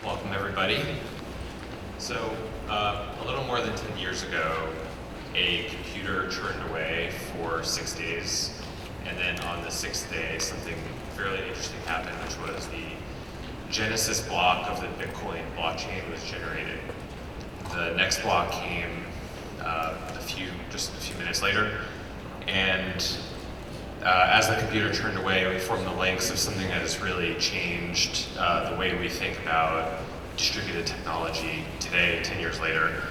Welcome, everybody. So, a little more than 10 years ago, a computer churned away for 6 days, and then on the 6th day, something fairly interesting happened, which was the genesis block of the Bitcoin blockchain was generated. The next block came just a few minutes later, and as the computer turned away, we formed the links of something that has really changed the way we think about distributed technology today, 10 years later.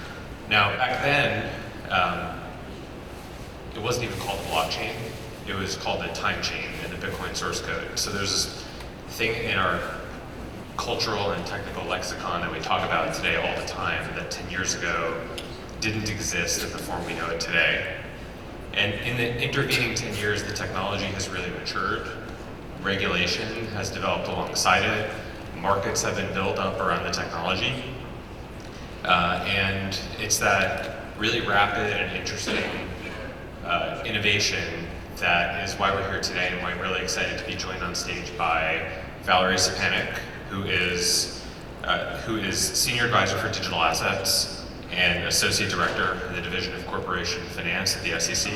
Now, back then, it wasn't even called a blockchain. It was called a time chain in the Bitcoin source code. So there's this thing in our cultural and technical lexicon that we talk about today all the time that 10 years ago didn't exist in the form we know it today. And in the intervening 10 years, the technology has really matured. Regulation has developed alongside it. Markets have been built up around the technology. And it's that really rapid and interesting innovation that is why we're here today and why I'm really excited to be joined on stage by Valerie Szczepanik, who is Senior Advisor for Digital Assets and Associate Director in the Division of Corporation Finance at the SEC.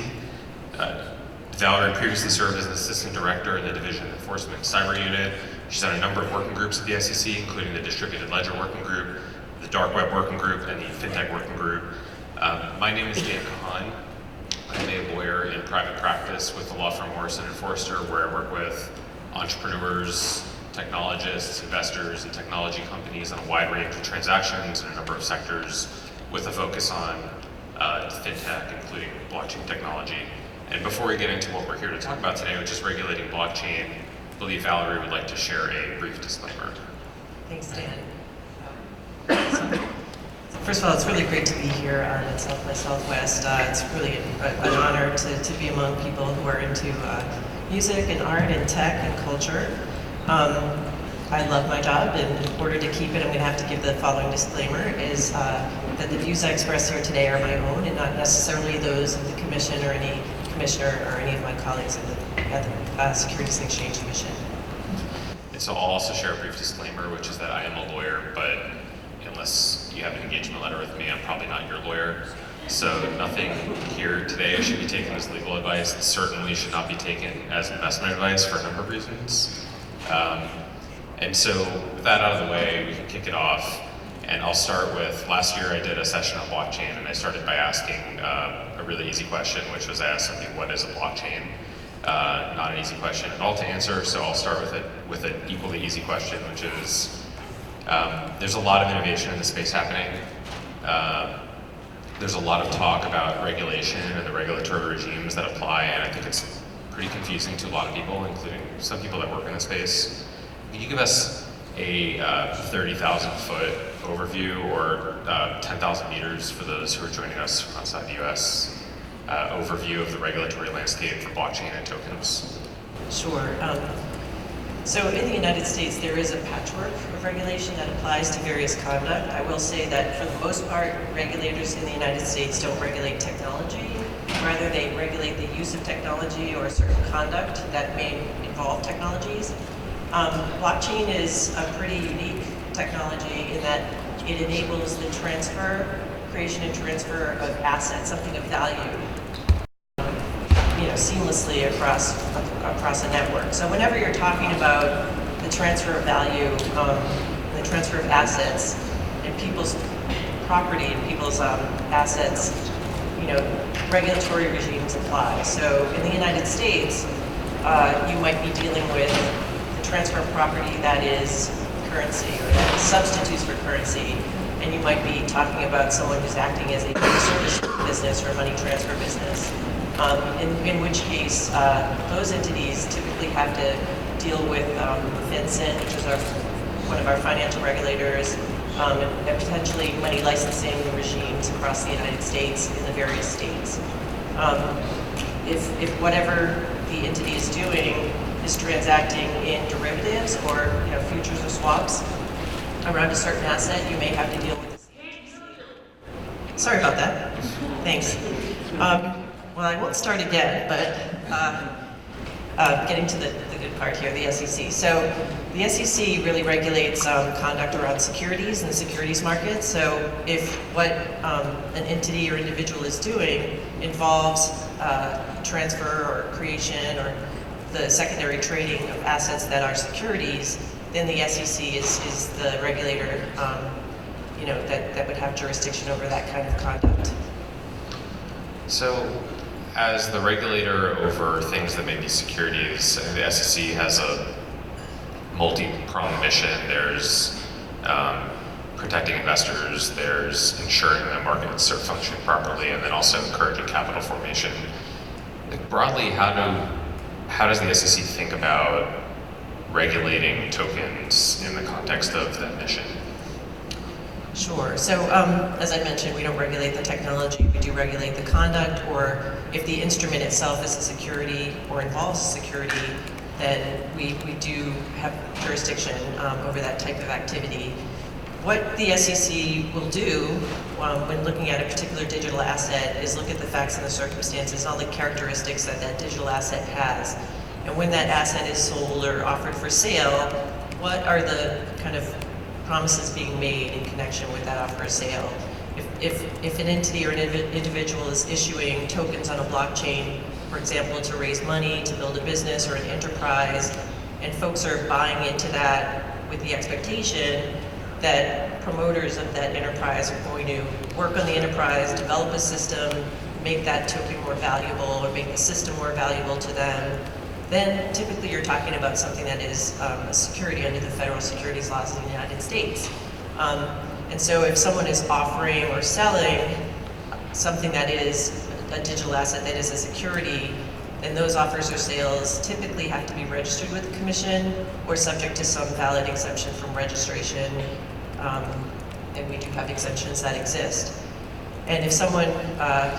Valerie previously served as an Assistant Director in the Division of Enforcement Cyber Unit. She's on a number of working groups at the SEC, including the Distributed Ledger Working Group, the Dark Web Working Group, and the FinTech Working Group. My name is Daniel Kahan. I'm a lawyer in private practice with the law firm Morrison Foerster, where I work with entrepreneurs, technologists, investors, and technology companies on a wide range of transactions in a number of sectors, with a focus on fintech, including blockchain technology. And before we get into what we're here to talk about today, which is regulating blockchain, I believe Valerie would like to share a brief disclaimer. Thanks, Dan. First of all, it's really great to be here at South by Southwest. It's really an honor to be among people who are into music and art and tech and culture. I love my job, and in order to keep it, I'm going to have to give the following disclaimer, is that the views I express here today are my own and not necessarily those of the Commission or any commissioner or any of my colleagues at the Securities and Exchange Commission. And so I'll also share a brief disclaimer, which is that I am a lawyer, but unless you have an engagement letter with me, I'm probably not your lawyer. So nothing here today should be taken as legal advice. It certainly should not be taken as investment advice for a number of reasons. And so with that out of the way, we can kick it off. And I'll start with, last year I did a session on blockchain, and I started by asking a really easy question, which was I asked somebody, what is a blockchain? Not an easy question at all to answer, so I'll start with an equally easy question, which is, there's a lot of innovation in the space happening. There's a lot of talk about regulation and the regulatory regimes that apply, and I think it's pretty confusing to a lot of people, including some people that work in the space. Can you give us a 30,000-foot overview, or 10,000 meters for those who are joining us from outside the US, overview of the regulatory landscape for blockchain and tokens? Sure. So in the United States, there is a patchwork of regulation that applies to various conduct. I will say that for the most part, regulators in the United States don't regulate technology. Rather, they regulate the use of technology or certain conduct that may involve technologies. Blockchain is a pretty unique technology in that it enables the creation and transfer of assets, something of value, seamlessly across a network. So whenever you're talking about the transfer of value, the transfer of assets, and people's property and people's assets, regulatory regimes apply. So in the United States, you might be dealing with the transfer of property that is currency or that substitutes for currency, and you might be talking about someone who's acting as a money service business or a money transfer business. In which case, those entities typically have to deal with FinCEN, which is one of our financial regulators, and potentially money licensing regimes across the United States in the various states. If whatever the entity is doing is transacting in derivatives or futures or swaps around a certain asset, you may have to deal with this. Sorry about that. Thanks. Well, I won't start again, but getting to the good part here, the SEC. So the SEC really regulates conduct around securities and the securities market. So if what an entity or individual is doing involves transfer or creation or the secondary trading of assets that are securities, then the SEC is the regulator that would have jurisdiction over that kind of conduct. So, as the regulator over things that may be securities, I think the SEC has a multi-pronged mission. There's protecting investors, there's ensuring that markets are functioning properly, and then also encouraging capital formation. Like, broadly, how does the SEC think about regulating tokens in the context of that mission? Sure. So as I mentioned, we don't regulate the technology, we do regulate the conduct, or if the instrument itself is a security or involves a security, then we do have jurisdiction over that type of activity. What the SEC will do when looking at a particular digital asset is look at the facts and the circumstances and all the characteristics that that digital asset has. And when that asset is sold or offered for sale, what are the kind of promises being made in connection with that offer or sale? If an entity or an individual is issuing tokens on a blockchain, for example, to raise money, to build a business or an enterprise, and folks are buying into that with the expectation that promoters of that enterprise are going to work on the enterprise, develop a system, make that token more valuable or make the system more valuable to them, then typically you're talking about something that is a security under the federal securities laws in the United States. And so if someone is offering or selling something that is a digital asset that is a security, then those offers or sales typically have to be registered with the commission or subject to some valid exemption from registration. And we do have exemptions that exist. And if someone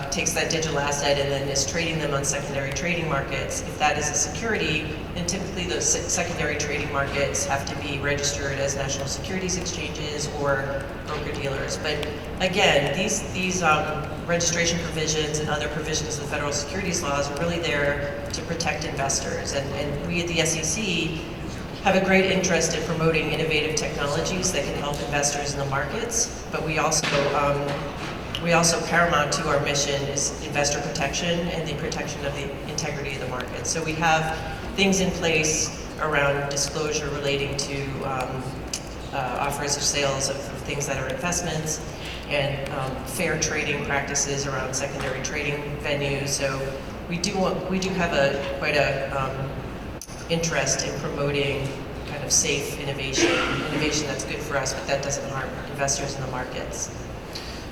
takes that digital asset and then is trading them on secondary trading markets, if that is a security, then typically those secondary trading markets have to be registered as national securities exchanges or broker-dealers. But again, these registration provisions and other provisions of the federal securities laws are really there to protect investors. And we at the SEC have a great interest in promoting innovative technologies that can help investors in the markets, but we also paramount to our mission is investor protection and the protection of the integrity of the market. So we have things in place around disclosure relating to offers or sales of things that are investments and fair trading practices around secondary trading venues. So we do have quite a interest in promoting kind of safe innovation that's good for us, but that doesn't harm investors in the markets.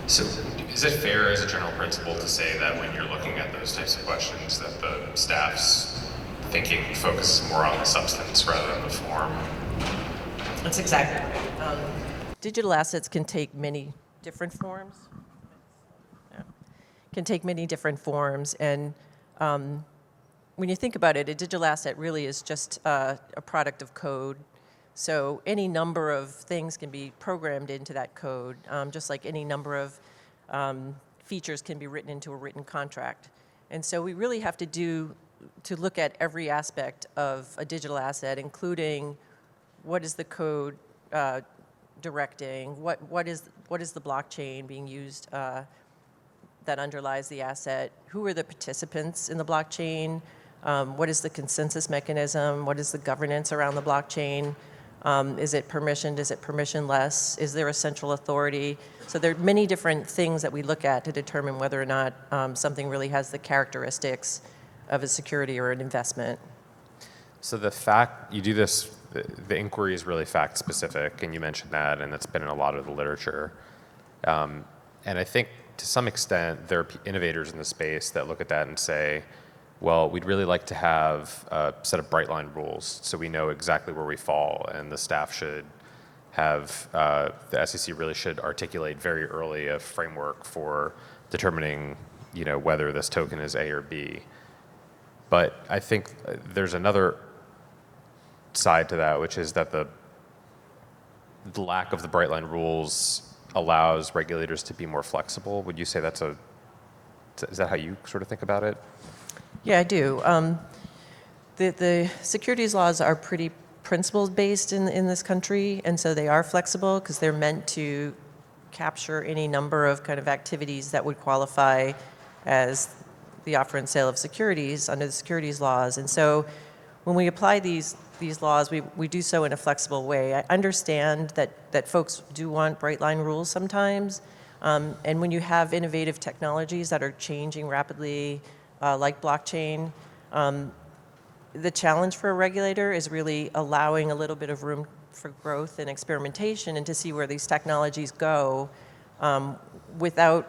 So is it fair as a general principle to say that when you're looking at those types of questions that the staff's thinking focuses more on the substance rather than the form? That's exactly right. Digital assets can take many different forms. And when you think about it, a digital asset really is just a product of code. So any number of things can be programmed into that code, just like any number of features can be written into a written contract. And so we really have to look at every aspect of a digital asset, including what is the code directing, what is the blockchain being used that underlies the asset, who are the participants in the blockchain, what is the consensus mechanism, what is the governance around the blockchain, is it permissioned, is it permissionless, is there a central authority? So there are many different things that we look at to determine whether or not something really has the characteristics of a security or an investment. So the fact you do this, the inquiry is really fact specific, and you mentioned that, and that's been in a lot of the literature. And I think to some extent there are innovators in the space that look at that and say, well, we'd really like to have a set of bright line rules so we know exactly where we fall, and the staff should have, the SEC really should articulate very early a framework for determining, whether this token is A or B. But I think there's another side to that, which is that the lack of the bright line rules allows regulators to be more flexible. Would you say is that how you sort of think about it? Yeah, I do. The securities laws are pretty principles-based in this country, and so they are flexible because they're meant to capture any number of kind of activities that would qualify as the offer and sale of securities under the securities laws. And so when we apply these laws, we do so in a flexible way. I understand that folks do want bright line rules sometimes, and when you have innovative technologies that are changing rapidly, like blockchain, the challenge for a regulator is really allowing a little bit of room for growth and experimentation and to see where these technologies go without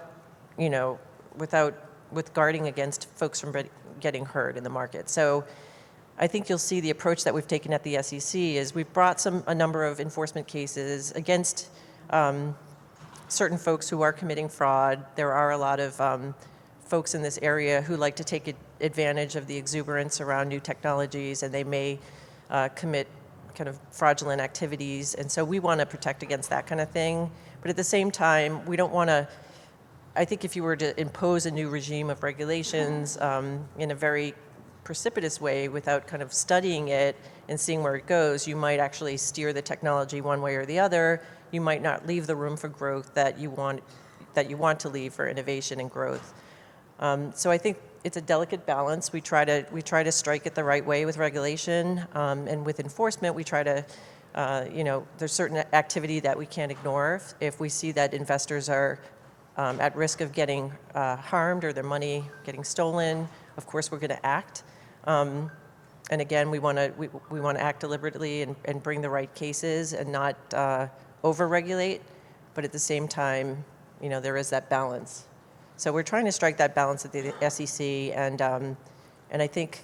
guarding against folks from getting hurt in the market. So I think you'll see the approach that we've taken at the SEC is we've brought a number of enforcement cases against certain folks who are committing fraud. There are a lot of folks in this area who like to take advantage of the exuberance around new technologies, and they may commit kind of fraudulent activities. And so we want to protect against that kind of thing. But at the same time, we don't want to, I think if you were to impose a new regime of regulations in a very precipitous way without kind of studying it and seeing where it goes, you might actually steer the technology one way or the other. You might not leave the room for growth that you want to leave for innovation and growth. So I think it's a delicate balance. We try to strike it the right way with regulation, and with enforcement, we try to, there's certain activity that we can't ignore. If we see that investors are at risk of getting harmed or their money getting stolen, of course we're going to act. And again, we want to act deliberately and bring the right cases and not over-regulate. But at the same time, there is that balance. So we're trying to strike that balance at the SEC, and I think,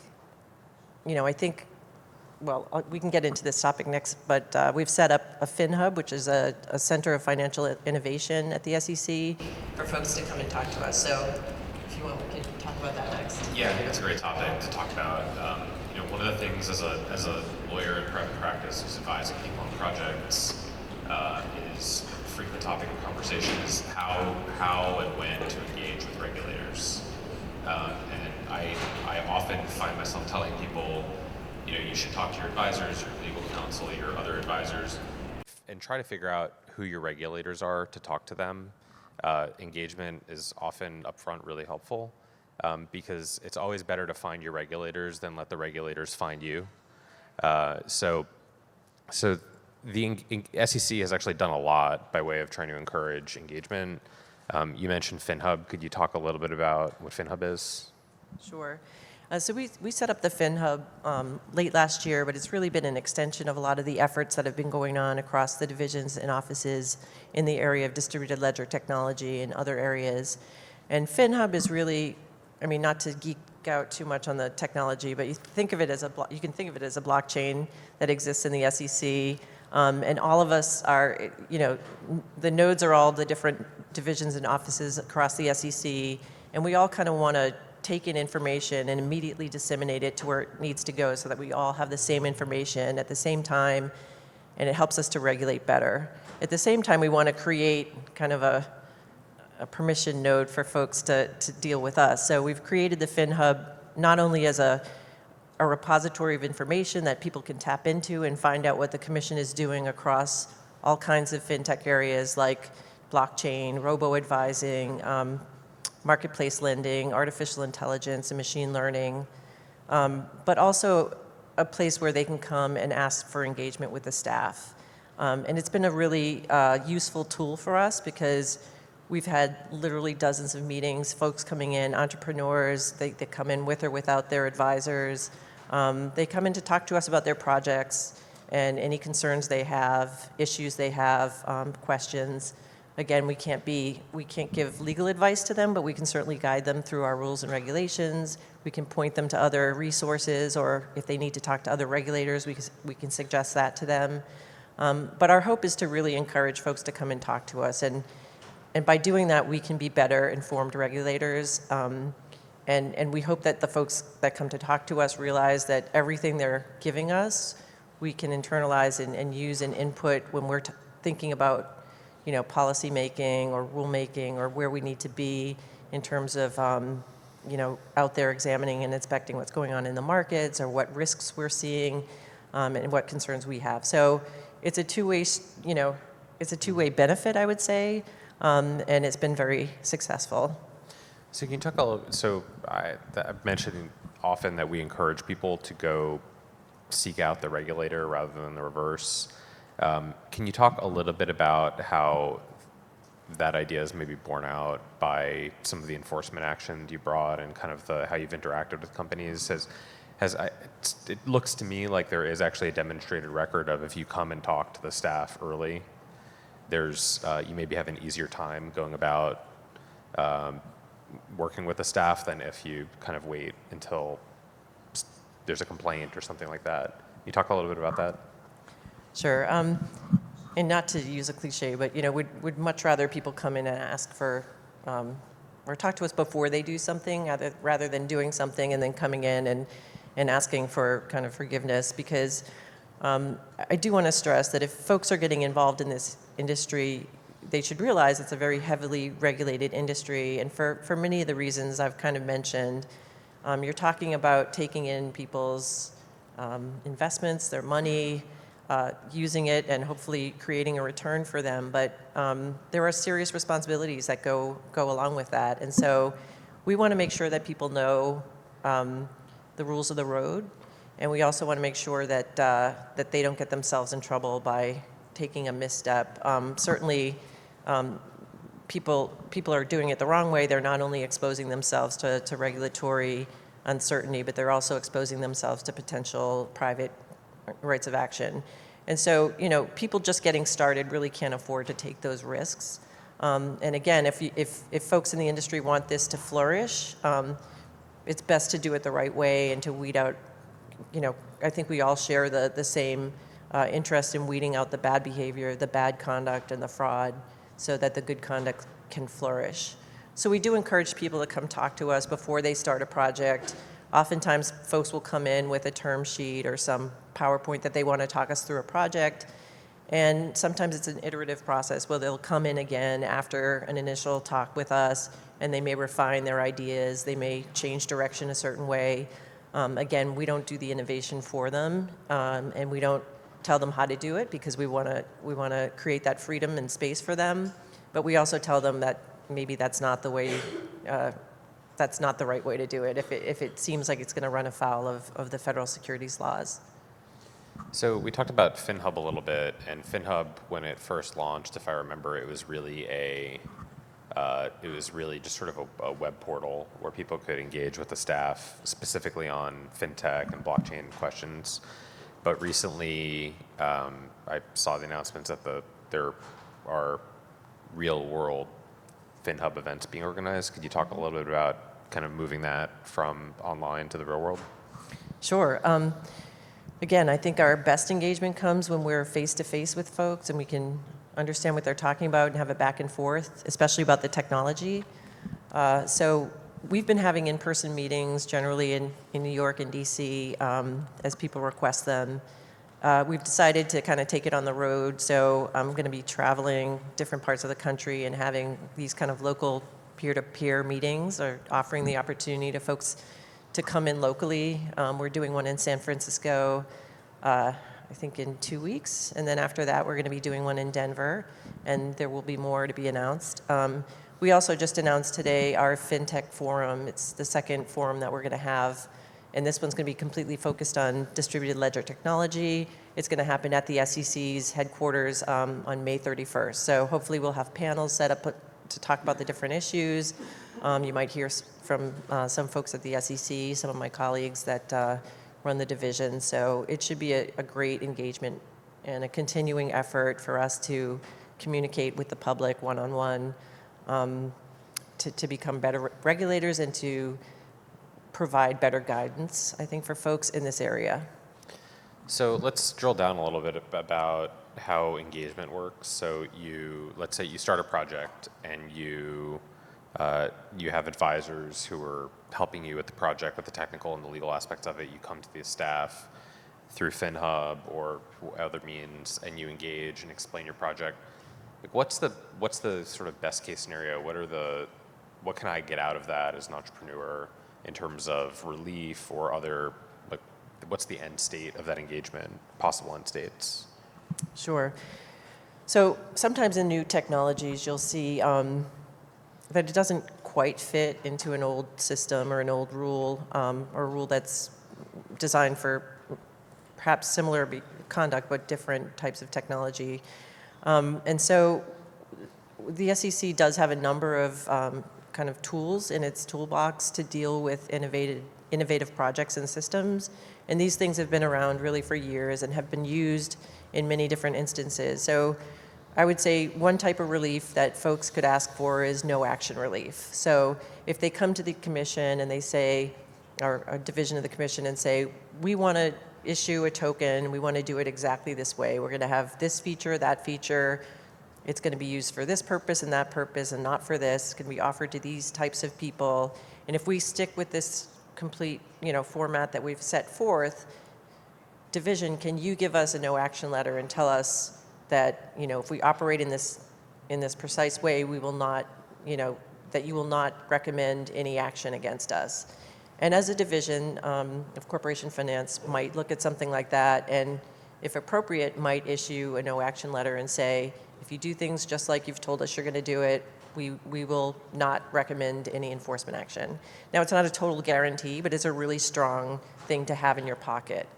well, we can get into this topic next, but we've set up a FinHub, which is a center of financial innovation at the SEC for folks to come and talk to us. So if you want, we can talk about that next. Yeah, I think that's a great topic to talk about. One of the things as a lawyer in private practice who's advising people on projects is a frequent topic of conversation is how and when to engage with regulators. And I often find myself telling people, you should talk to your advisors, your legal counsel, your other advisors, and try to figure out who your regulators are to talk to them. Engagement is often upfront really helpful because it's always better to find your regulators than let the regulators find you. So the SEC has actually done a lot by way of trying to encourage engagement. You mentioned FinHub. Could you talk a little bit about what FinHub is? Sure. So we set up the FinHub late last year, but it's really been an extension of a lot of the efforts that have been going on across the divisions and offices in the area of distributed ledger technology and other areas. And FinHub is really, not to geek out too much on the technology, but you can think of it as a blockchain that exists in the SEC. And all of us are, the nodes are all the different divisions and offices across the SEC, and we all kind of want to take in information and immediately disseminate it to where it needs to go so that we all have the same information at the same time, and it helps us to regulate better. At the same time, we want to create kind of a permission node for folks to deal with us. So we've created the FinHub not only as a repository of information that people can tap into and find out what the commission is doing across all kinds of fintech areas like blockchain, robo-advising, marketplace lending, artificial intelligence, and machine learning, but also a place where they can come and ask for engagement with the staff. And it's been a really useful tool for us because we've had literally dozens of meetings, folks coming in, entrepreneurs, they come in with or without their advisors. They come in to talk to us about their projects and any concerns they have, issues they have, questions. Again, we can't give legal advice to them, but we can certainly guide them through our rules and regulations. We can point them to other resources, or if they need to talk to other regulators, we can suggest that to them. But our hope is to really encourage folks to come and talk to us, and by doing that, we can be better informed regulators. And we hope that the folks that come to talk to us realize that everything they're giving us, we can internalize and use and input when we're thinking about policy making or rule making or where we need to be in terms of out there examining and inspecting what's going on in the markets or what risks we're seeing and what concerns we have. So it's a two-way, it's a two-way benefit, I would say, and it's been very successful. So can you talk a little? So I've mentioned often that we encourage people to go seek out the regulator rather than the reverse. Can you talk a little bit about how that idea is maybe borne out by some of the enforcement action you brought and kind of how you've interacted with companies? It looks to me like there is actually a demonstrated record of if you come and talk to the staff early, you maybe have an easier time going about working with the staff than if you kind of wait until there's a complaint or something like that. Can you talk a little bit about that? Sure. And not to use a cliche, but would much rather people come in and ask for or talk to us before they do something rather than doing something and then coming in and asking for kind of forgiveness, because I do want to stress that if folks are getting involved in this industry, they should realize it's a very heavily regulated industry, and for many of the reasons I've kind of mentioned, you're talking about taking in people's investments, their money, using it and hopefully creating a return for them. But there are serious responsibilities that go along with that. And so we want to make sure that people know the rules of the road. And we also want to make sure that they don't get themselves in trouble by taking a misstep. Certainly, people are doing it the wrong way. They're not only exposing themselves to regulatory uncertainty, but they're also exposing themselves to potential private rights of action. And so, people just getting started really can't afford to take those risks. And again, if folks in the industry want this to flourish, it's best to do it the right way and to weed out, I think we all share the same interest in weeding out the bad behavior, the bad conduct, and the fraud so that the good conduct can flourish. So we do encourage people to come talk to us before they start a project. Oftentimes, folks will come in with a term sheet or some PowerPoint that they want to talk us through a project. And sometimes it's an iterative process where they'll come in again after an initial talk with us, and they may refine their ideas. They may change direction a certain way. Again, we don't do the innovation for them, and we don't tell them how to do it because we want to create that freedom and space for them. But we also tell them that maybe that's not the way. That's not the right way to do it if it seems like it's going to run afoul of the federal securities laws. So we talked about FinHub a little bit, and FinHub, when it first launched, if I remember, it was really just sort of a web portal where people could engage with the staff specifically on fintech and blockchain questions. But recently, I saw the announcements that there are real-world FinHub events being organized. Could you talk a little bit about kind of moving that from online to the real world? Sure. Again, I think our best engagement comes when we're face-to-face with folks and we can understand what they're talking about and have a back and forth, especially about the technology. So we've been having in-person meetings generally in New York and DC as people request them. We've decided to kind of take it on the road, so I'm going to be traveling different parts of the country and having these kind of local peer-to-peer meetings, or offering the opportunity to folks to come in locally. We're doing one in San Francisco, I think in 2 weeks, and then after that we're going to be doing one in Denver, and there will be more to be announced. We also just announced today our FinTech Forum. It's the second forum that we're going to have. And this one's going to be completely focused on distributed ledger technology. It's going to happen at the SEC's headquarters on May 31st. So hopefully we'll have panels set up to talk about the different issues. You might hear from some folks at the SEC, some of my colleagues that run the division. So it should be a great engagement and a continuing effort for us to communicate with the public one-on-one to become better regulators and to provide better guidance, I think, for folks in this area. So let's drill down a little bit about how engagement works. So let's say you start a project and you have advisors who are helping you with the project, with the technical and the legal aspects of it. You come to the staff through FinHub or other means, and you engage and explain your project. Like, what's the sort of best case scenario? What are the what can I get out of that as an entrepreneur in terms of relief or other, like, what's the end state of that engagement, possible end states? Sure. So sometimes in new technologies, you'll see that it doesn't quite fit into an old system or an old rule, or a rule that's designed for perhaps similar conduct but different types of technology. And so the SEC does have a number of kind of tools in its toolbox to deal with innovative projects and systems. And these things have been around really for years and have been used in many different instances. So I would say one type of relief that folks could ask for is no action relief. So if they come to the commission and they say, or a division of the commission, and say, we want to issue a token, we want to do it exactly this way. We're going to have this feature, that feature. It's going to be used for this purpose and that purpose and not for this. It's going to be offered to these types of people. And if we stick with this complete, format that we've set forth, division, can you give us a no action letter and tell us that, if we operate in this precise way, we will not, that you will not recommend any action against us. And as a division of corporation finance might look at something like that and, if appropriate, might issue a no action letter and say, if you do things just like you've told us you're going to do it, we will not recommend any enforcement action. Now, it's not a total guarantee, but it's a really strong thing to have in your pocket.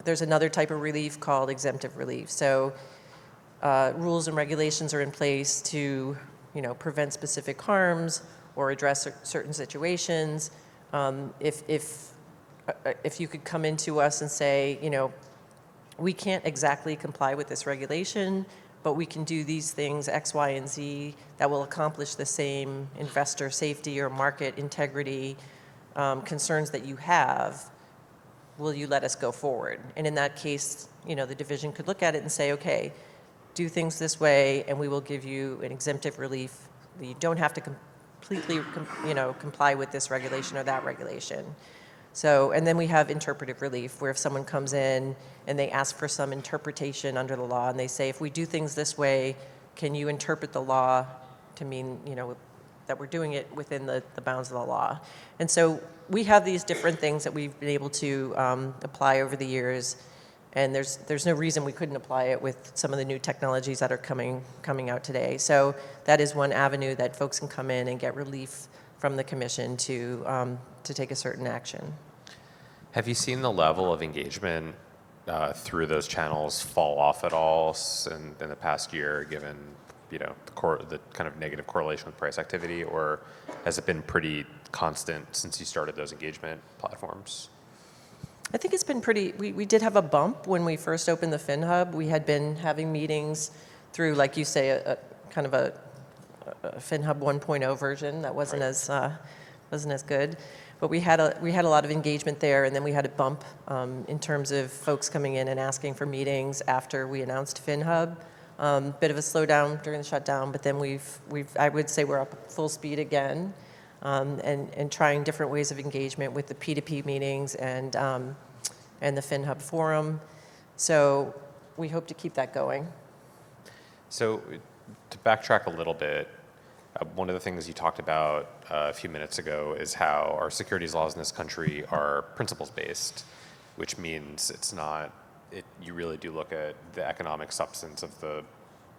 There's another type of relief called exemptive relief. So rules and regulations are in place to, prevent specific harms or address certain situations. If you could come into us and say, we can't exactly comply with this regulation, but we can do these things, X, Y, and Z, that will accomplish the same investor safety or market integrity concerns that you have, will you let us go forward? And in that case, the division could look at it and say, okay, do things this way, and we will give you an exemptive relief. You don't have to completely, comply with this regulation or that regulation. So, and then we have interpretive relief, where if someone comes in and they ask for some interpretation under the law, and they say, if we do things this way, can you interpret the law to mean, that we're doing it within the bounds of the law? And so we have these different things that we've been able to apply over the years, and there's no reason we couldn't apply it with some of the new technologies that are coming out today. So that is one avenue that folks can come in and get relief from the commission to take a certain action. Have you seen the level of engagement through those channels fall off at all in the past year, given the kind of negative correlation with price activity, or has it been pretty constant since you started those engagement platforms? I think it's been pretty. We did have a bump when we first opened the FinHub. We had been having meetings through, like you say, a kind of a FinHub 1.0 version that wasn't as good. But we had a lot of engagement there, and then we had a bump in terms of folks coming in and asking for meetings after we announced FinHub. Bit of a slowdown during the shutdown, but then I would say we're up full speed again, and trying different ways of engagement with the P2P meetings and the FinHub forum. So we hope to keep that going. So to backtrack a little bit, one of the things you talked about a few minutes ago is how our securities laws in this country are principles-based, which means you really do look at the economic substance of the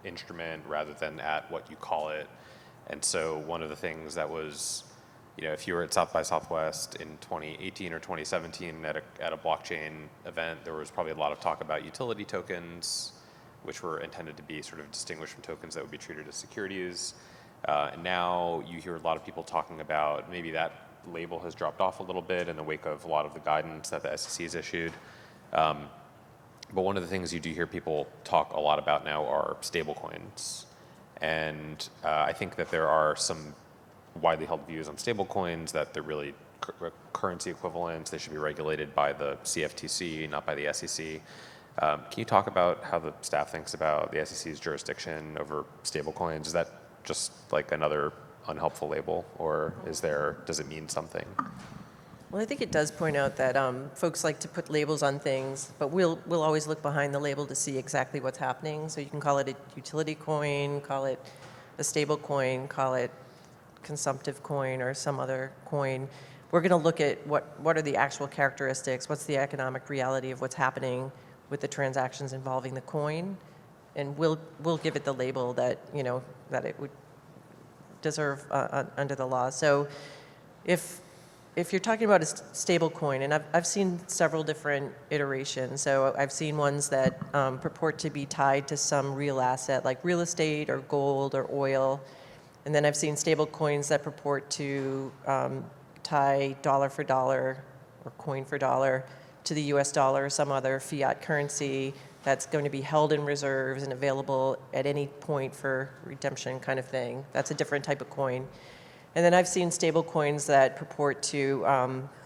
instrument rather than at what you call it. And so one of the things that was, if you were at South by Southwest in 2018 or 2017 at a blockchain event, there was probably a lot of talk about utility tokens, which were intended to be sort of distinguished from tokens that would be treated as securities. And now you hear a lot of people talking about maybe that label has dropped off a little bit in the wake of a lot of the guidance that the SEC has issued. But one of the things you do hear people talk a lot about now are stablecoins. And I think that there are some widely held views on stablecoins that they're really currency equivalents. They should be regulated by the CFTC, not by the SEC. Can you talk about how the staff thinks about the SEC's jurisdiction over stablecoins? Is that just like another unhelpful label, or does it mean something? Well, I think it does point out that folks like to put labels on things, but we'll always look behind the label to see exactly what's happening. So you can call it a utility coin, call it a stable coin, call it consumptive coin or some other coin. We're going to look at what are the actual characteristics, what's the economic reality of what's happening with the transactions involving the coin, and we'll give it the label that, you know, that it would deserve under the law. So if you're talking about a stable coin, and I've seen several different iterations. So I've seen ones that purport to be tied to some real asset, like real estate or gold or oil. And then I've seen stable coins that purport to tie dollar for dollar or coin for dollar to the US dollar or some other fiat currency that's going to be held in reserves and available at any point for redemption kind of thing. That's a different type of coin. And then I've seen stable coins that purport to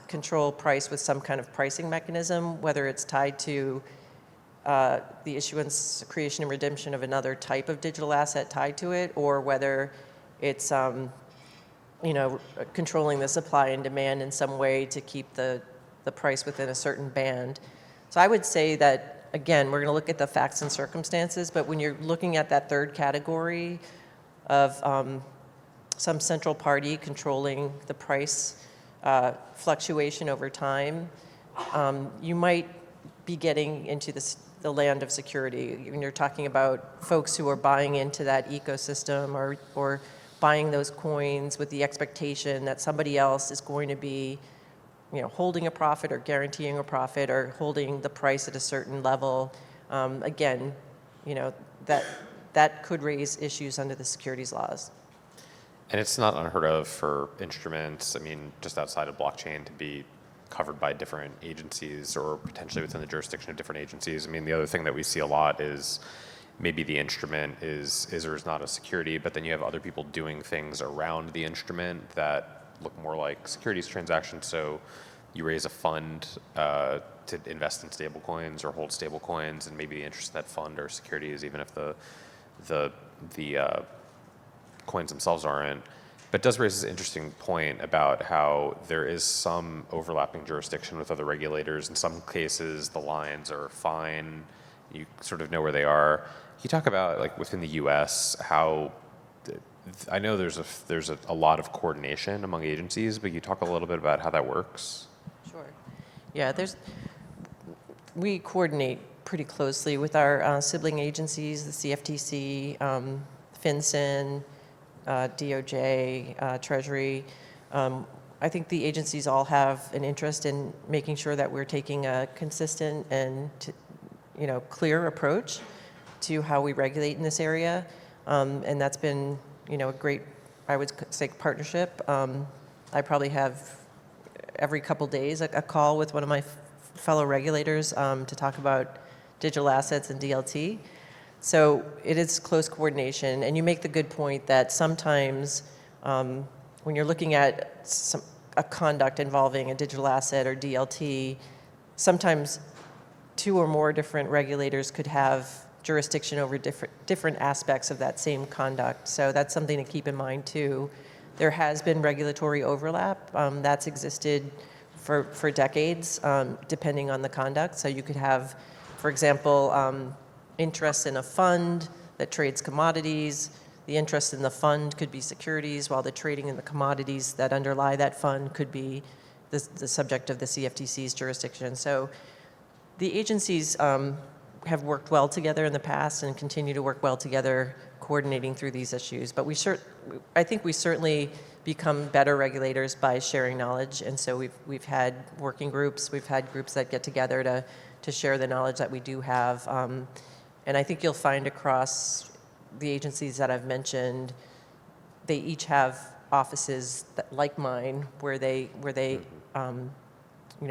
control price with some kind of pricing mechanism, whether it's tied to the issuance, creation, and redemption of another type of digital asset tied to it, or whether it's you know, controlling the supply and demand in some way to keep the price within a certain band. So I would say that, again, we're going to look at the facts and circumstances, but when you're looking at that third category of some central party controlling the price fluctuation over time, you might be getting into the land of security. When you're talking about folks who are buying into that ecosystem or buying those coins with the expectation that somebody else is going to be, you know, holding a profit or guaranteeing a profit or holding the price at a certain level. Again, you know, that could raise issues under the securities laws. And it's not unheard of for instruments, I mean, just outside of blockchain, to be covered by different agencies or potentially within the jurisdiction of different agencies. I mean, the other thing that we see a lot is maybe the instrument is or is not a security, but then you have other people doing things around the instrument that look more like securities transactions. So you raise a fund to invest in stable coins or hold stable coins, and maybe the interest in that fund or securities, even if the coins themselves aren't. But it does raise this interesting point about how there is some overlapping jurisdiction with other regulators. In some cases, the lines are fine. You sort of know where they are. Can you talk about, like, within the U.S., how I know there's a lot of coordination among agencies, but you talk a little bit about how that works? Sure. Yeah, we coordinate pretty closely with our sibling agencies, the CFTC, FinCEN, DOJ, Treasury. I think the agencies all have an interest in making sure that we're taking a consistent and clear approach to how we regulate in this area, and that's been a great, I would say, partnership. I probably have every couple days a call with one of my fellow regulators to talk about digital assets and DLT. So it is close coordination, and you make the good point that sometimes when you're looking at a conduct involving a digital asset or DLT, sometimes two or more different regulators could have jurisdiction over different aspects of that same conduct. So that's something to keep in mind too. There has been regulatory overlap that's existed for decades, depending on the conduct. So you could have, for example, interest in a fund that trades commodities. The interest in the fund could be securities, while the trading in the commodities that underlie that fund could be the subject of the CFTC's jurisdiction. So the agencies have worked well together in the past and continue to work well together, coordinating through these issues. But I think we certainly become better regulators by sharing knowledge. And so we've had working groups, we've had groups that get together to share the knowledge that we do have. And I think you'll find across the agencies that I've mentioned, they each have offices like mine where they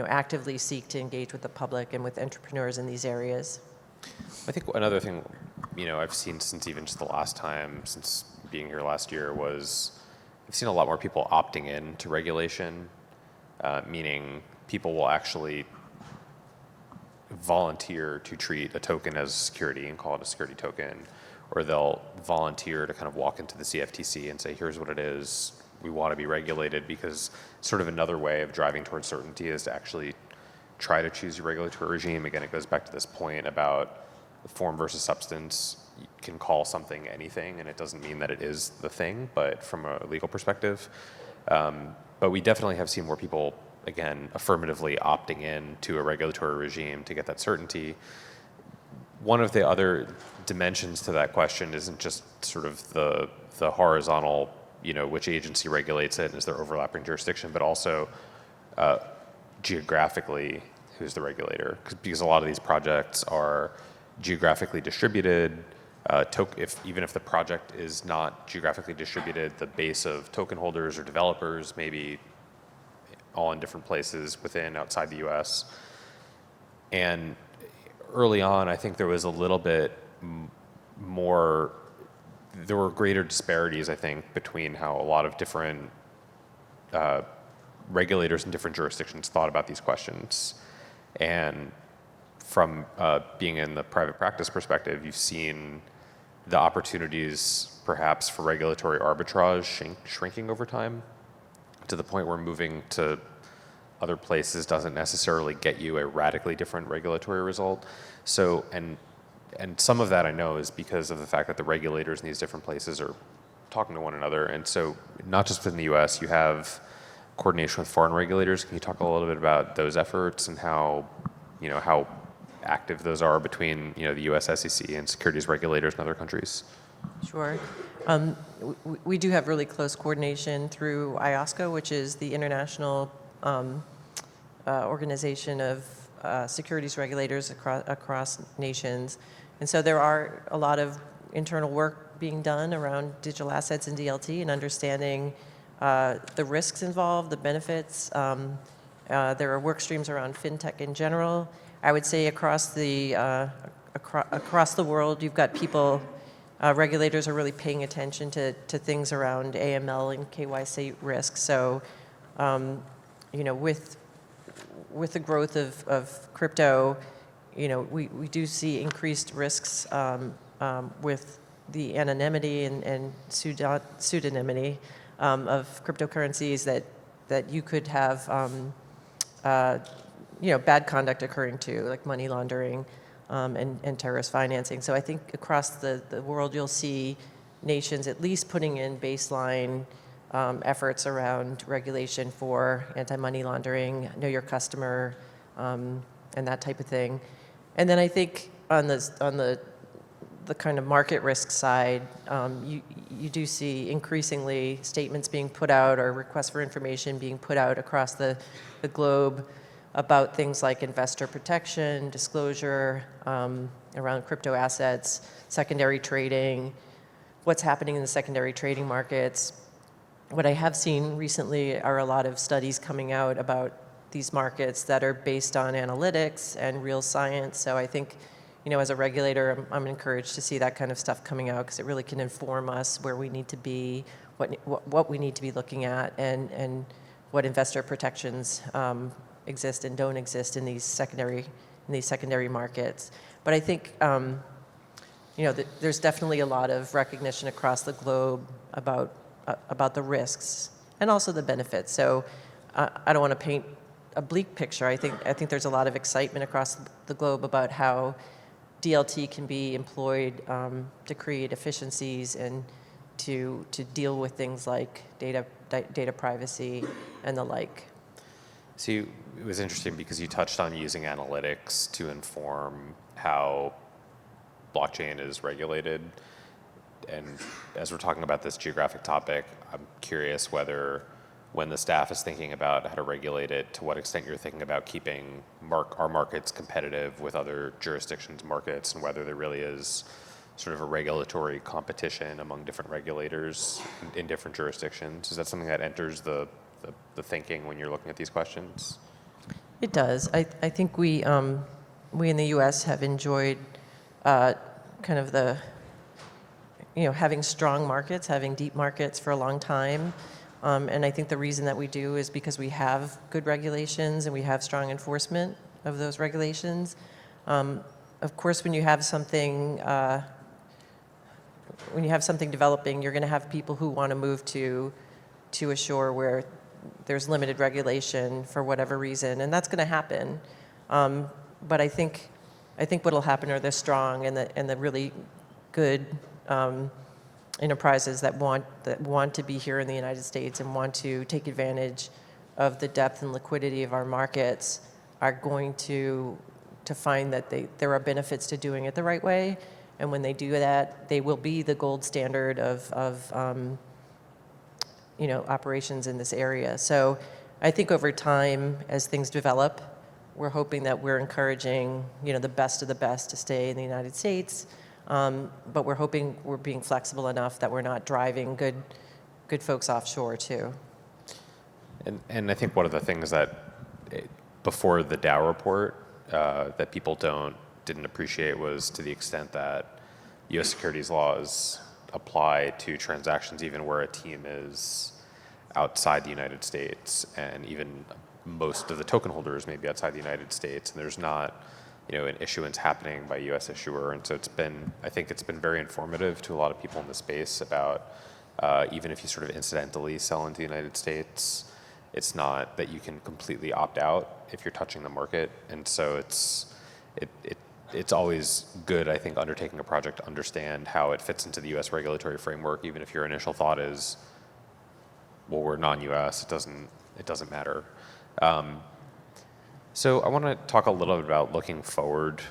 actively seek to engage with the public and with entrepreneurs in these areas. I think another thing, I've seen since even just the last time, since being here last year, was I've seen a lot more people opting in to regulation, meaning people will actually volunteer to treat a token as security and call it a security token, or they'll volunteer to kind of walk into the CFTC and say, here's what it is, we want to be regulated, because sort of another way of driving towards certainty is to actually try to choose your regulatory regime. Again, it goes back to this point about the form versus substance. can call something anything, and it doesn't mean that it is the thing, but from a legal perspective. But we definitely have seen more people, again, affirmatively opting in to a regulatory regime to get that certainty. One of the other dimensions to that question isn't just sort of the horizontal, which agency regulates it and is there overlapping jurisdiction, but also geographically, who's the regulator? Because a lot of these projects are geographically distributed. Even if the project is not geographically distributed, the base of token holders or developers may be all in different places outside the US. And early on, I think there was a little bit more, there were greater disparities, I think, between how a lot of different regulators in different jurisdictions thought about these questions. And from being in the private practice perspective, you've seen the opportunities perhaps for regulatory arbitrage shrinking over time to the point where moving to other places doesn't necessarily get you a radically different regulatory result. So, and some of that I know is because of the fact that the regulators in these different places are talking to one another. And so not just within the US, you have coordination with foreign regulators. Can you talk a little bit about those efforts and how active those are between the US SEC and securities regulators in other countries? Sure. We do have really close coordination through IOSCO, which is the International Organization of Securities Regulators across nations. And so there are a lot of internal work being done around digital assets and DLT and understanding the risks involved, the benefits. There are work streams around fintech in general. I would say across the world, you've got people, regulators are really paying attention to things around AML and KYC risks. So, with the growth of crypto, we do see increased risks with the anonymity and pseudonymity of cryptocurrencies that you could have bad conduct occurring too, like money laundering and terrorist financing. So I think across the world you'll see nations at least putting in baseline efforts around regulation for anti-money laundering, know your customer, and that type of thing. And then I think on the kind of market risk side, you do see increasingly statements being put out or requests for information being put out across the globe about things like investor protection, disclosure around crypto assets, secondary trading, what's happening in the secondary trading markets. What I have seen recently are a lot of studies coming out about these markets that are based on analytics and real science. So I think, as a regulator, I'm encouraged to see that kind of stuff coming out because it really can inform us where we need to be, what we need to be looking at, and what investor protections exist and don't exist in these secondary markets. But I think there's definitely a lot of recognition across the globe about the risks and also the benefits. So I don't want to paint a bleak picture. I think there's a lot of excitement across the globe about how DLT can be employed to create efficiencies and to deal with things like data privacy and the like. So it was interesting because you touched on using analytics to inform how blockchain is regulated. And as we're talking about this geographic topic, I'm curious whether when the staff is thinking about how to regulate it, to what extent you're thinking about keeping our markets competitive with other jurisdictions' markets, and whether there really is sort of a regulatory competition among different regulators in different jurisdictions. Is that something that enters the thinking when you're looking at these questions? It does. I think we in the U.S. have enjoyed kind of the, having strong markets, having deep markets for a long time. And I think the reason that we do is because we have good regulations and we have strong enforcement of those regulations. Of course, when you have something developing, you're going to have people who want to move to a shore where there's limited regulation for whatever reason, and that's going to happen. But I think what'll happen are the strong and the really good enterprises that want to be here in the United States and want to take advantage of the depth and liquidity of our markets are going to find that there are benefits to doing it the right way. And when they do that, they will be the gold standard of operations in this area. So I think over time, as things develop, we're hoping that we're encouraging, the best of the best to stay in the United States. But we're hoping we're being flexible enough that we're not driving good folks offshore too. And I think one of the things that before the Dow report that people didn't appreciate was to the extent that U.S. securities laws apply to transactions even where a team is outside the United States, and even most of the token holders may be outside the United States, and there's not an issuance happening by a U.S. issuer. And so I think it's been very informative to a lot of people in the space about even if you sort of incidentally sell into the United States, it's not that you can completely opt out if you're touching the market. And so it's always good, I think, undertaking a project to understand how it fits into the U.S. regulatory framework, even if your initial thought is, well, we're non-U.S., it doesn't matter. So I want to talk a little bit about looking forward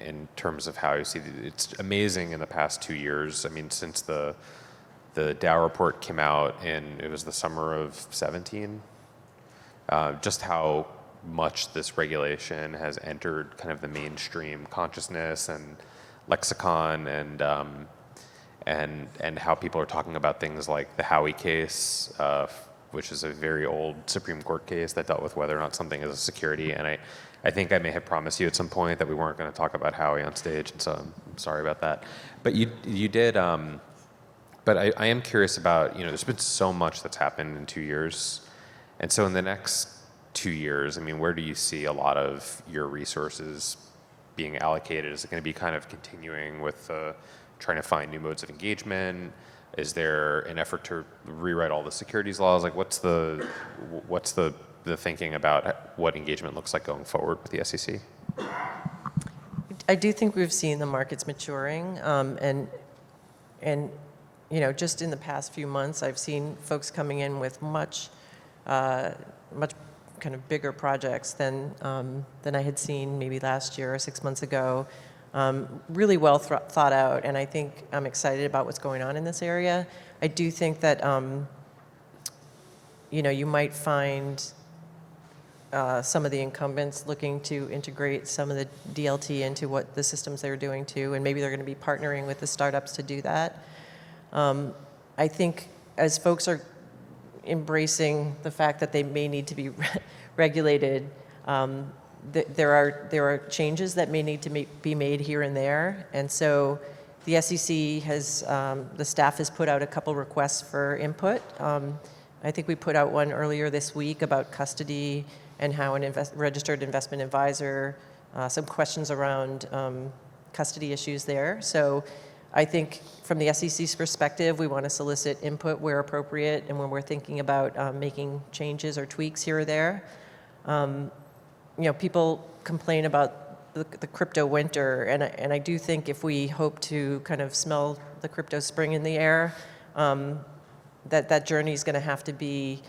in terms of how you see it's amazing in the past 2 years. I mean, since the Dow report came out it was the summer of 17, just how much this regulation has entered kind of the mainstream consciousness and lexicon, and how people are talking about things like the Howey case, which is a very old Supreme Court case that dealt with whether or not something is a security. And I think I may have promised you at some point that we weren't going to talk about Howey on stage, and so I'm sorry about that. But you did. But I am curious about, there's been so much that's happened in 2 years. And so in the next 2 years, I mean, where do you see a lot of your resources being allocated? Is it going to be kind of continuing with trying to find new modes of engagement? Is there an effort to rewrite all the securities laws? Like, what's the thinking about what engagement looks like going forward with the SEC? I do think we've seen the markets maturing, and just in the past few months, I've seen folks coming in with much kind of bigger projects than I had seen maybe last year or 6 months ago. Really well thought out, and I think I'm excited about what's going on in this area. I do think that you might find some of the incumbents looking to integrate some of the DLT into what the systems they're doing too, and maybe they're going to be partnering with the startups to do that. I think as folks are embracing the fact that they may need to be regulated, there are changes that may need to be made here and there. And so the SEC the staff has put out a couple requests for input. I think we put out one earlier this week about custody and how registered investment advisor, some questions around custody issues there. So I think from the SEC's perspective, we want to solicit input where appropriate and when we're thinking about making changes or tweaks here or there. People complain about the crypto winter, and I do think if we hope to kind of smell the crypto spring in the air, that journey is going to have to be,